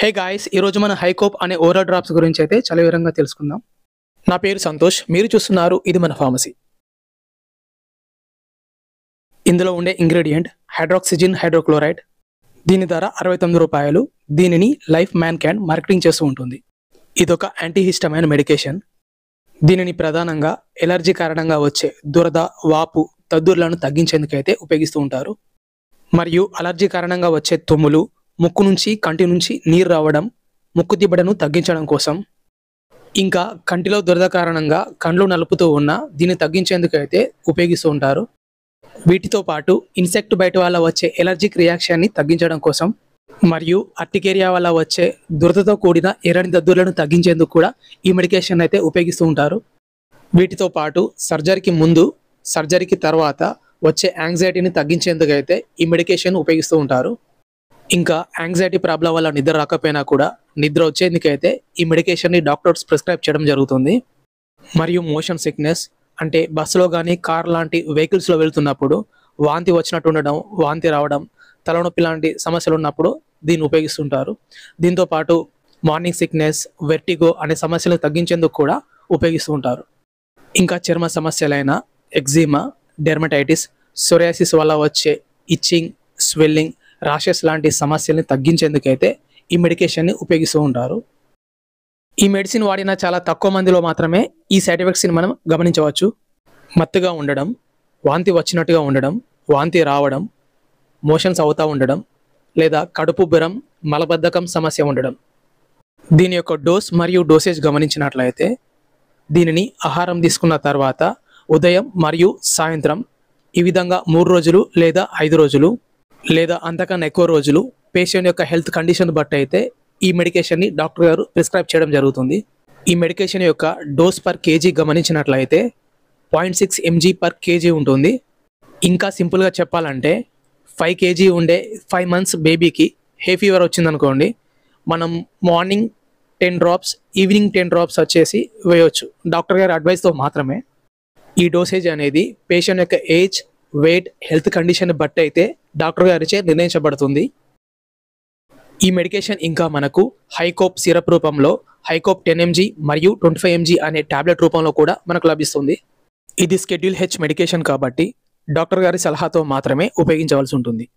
Hey guys, ఈరోజు మన హైకోప్ అనే ఓరల్ డ్రాప్స్ గురించి అయితే చాలా వివరంగా తెలుసుకుందాం. నా పేరు సంతోష్, మీరు చూస్తున్నారు ఇది మన ఫార్మసీ. ఇందులో ఉండే ఇంగ్రీడియంట్ హైడ్రాక్సిజిన్ హైడ్రోక్లోరైడ్. దీని ధర 69 రూపాయలు. దీనిని లైఫ్ మ్యాన్ క్యాన్ మార్కెటింగ్ చేస్తూ ఉంటుంది. ఇదొక యాంటీహిస్టమైన్ మెడికేషన్. దీనిని ప్రధానంగా ఎలర్జీ కారణంగా వచ్చే దురద, వాపు, దద్దుర్లను తగ్గించేందుకైతే ఉపయోగిస్తూ ఉంటారు. మరియు అలర్జీ కారణంగా వచ్చే తుమ్ములు, ముక్కు నుంచి కంటి నుంచి నీరు రావడం, ముక్కు దిబ్బడను తగ్గించడం కోసం, ఇంకా కంటిలో దురద కారణంగా కండ్లు నలుపుతూ ఉన్న దీన్ని తగ్గించేందుకైతే ఉపయోగిస్తూ ఉంటారు. వీటితో పాటు ఇన్సెక్ట్ బైట్ వల్ల వచ్చే ఎలర్జిక్ రియాక్షన్ని తగ్గించడం కోసం మరియు అర్టికేరియా వల్ల వచ్చే దురదతో కూడిన ఎర్రని దద్దుర్లను తగ్గించేందుకు కూడా ఈ మెడికేషన్ అయితే ఉపయోగిస్తూ ఉంటారు. వీటితో పాటు సర్జరీకి ముందు, సర్జరీకి తర్వాత వచ్చే యాంగ్జైటీని తగ్గించేందుకైతే ఈ మెడికేషన్ ఉపయోగిస్తూ ఉంటారు. ఇంకా యాంగ్జైటీ ప్రాబ్లం వల్ల నిద్ర రాకపోయినా కూడా నిద్ర వచ్చేందుకైతే ఈ మెడికేషన్ని డాక్టర్స్ ప్రిస్క్రైబ్ చేయడం జరుగుతుంది. మరియు మోషన్ సిక్నెస్ అంటే బస్సులో కానీ కార్ లాంటి వెహికల్స్లో వెళ్తున్నప్పుడు వాంతి వచ్చినట్టు ఉండడం, వాంతి రావడం, తలనొప్పి లాంటి సమస్యలు ఉన్నప్పుడు దీన్ని ఉపయోగిస్తుంటారు. దీంతో పాటు మార్నింగ్ సిక్నెస్, వెర్టిగో అనే సమస్యలను తగ్గించేందుకు కూడా ఉపయోగిస్తూ ఉంటారు. ఇంకా చర్మ సమస్యలైన ఎగ్జిమా, డెర్మటైటిస్, సోరియాసిస్ వల్ల వచ్చే ఇచ్చింగ్, స్వెల్లింగ్, రాషెస్ లాంటి సమస్యల్ని తగ్గించేందుకైతే ఈ మెడికేషన్ని ఉపయోగిస్తూ ఉంటారు. ఈ మెడిసిన్ వాడిన చాలా తక్కువ మందిలో మాత్రమే ఈ సైడ్ ఎఫెక్ట్స్ని మనం గమనించవచ్చు. మత్తుగా ఉండడం, వాంతి వచ్చినట్టుగా ఉండడం, వాంతి రావడం, మోషన్స్ అవుతూ ఉండడం, లేదా కడుపు ఉబ్బరం, మలబద్ధకం సమస్య ఉండడం. దీని యొక్క డోస్ మరియు డోసేజ్ గమనించినట్లయితే దీనిని ఆహారం తీసుకున్న తర్వాత ఉదయం మరియు సాయంత్రం ఈ విధంగా 3 రోజులు లేదా 5 రోజులు లేదా అంతకన్నా ఎక్కువ రోజులు పేషెంట్ యొక్క హెల్త్ కండిషన్ బట్టి అయితే ఈ మెడికేషన్ని డాక్టర్ గారు ప్రిస్క్రైబ్ చేయడం జరుగుతుంది. ఈ మెడికేషన్ యొక్క డోస్ పర్ కేజీ గమనించినట్లయితే 0.6 mg పర్ కేజీ ఉంటుంది. ఇంకా సింపుల్గా చెప్పాలంటే 5 kg ఉండే 5 months బేబీకి హే ఫీవర్ వచ్చిందనుకోండి, మనం మార్నింగ్ 10 drops, ఈవినింగ్ 10 drops వచ్చేసి వేయవచ్చు డాక్టర్ గారి అడ్వైస్తో మాత్రమే. ఈ డోసేజ్ అనేది పేషెంట్ యొక్క ఏజ్, వెయిట్, హెల్త్ కండిషన్ బట్టి అయితే డాక్టర్ గారిచే నిర్ణయించబడుతుంది. ఈ మెడికేషన్ ఇంకా మనకు హైకోప్ సిరప్ రూపంలో హైకోప్ 10 mg మరియు 25 mg అనే టాబ్లెట్ రూపంలో కూడా మనకు లభిస్తుంది. ఇది షెడ్యూల్ H మెడికేషన్ కాబట్టి డాక్టర్ గారి సలహాతో మాత్రమే ఉపయోగించవలసి ఉంటుంది.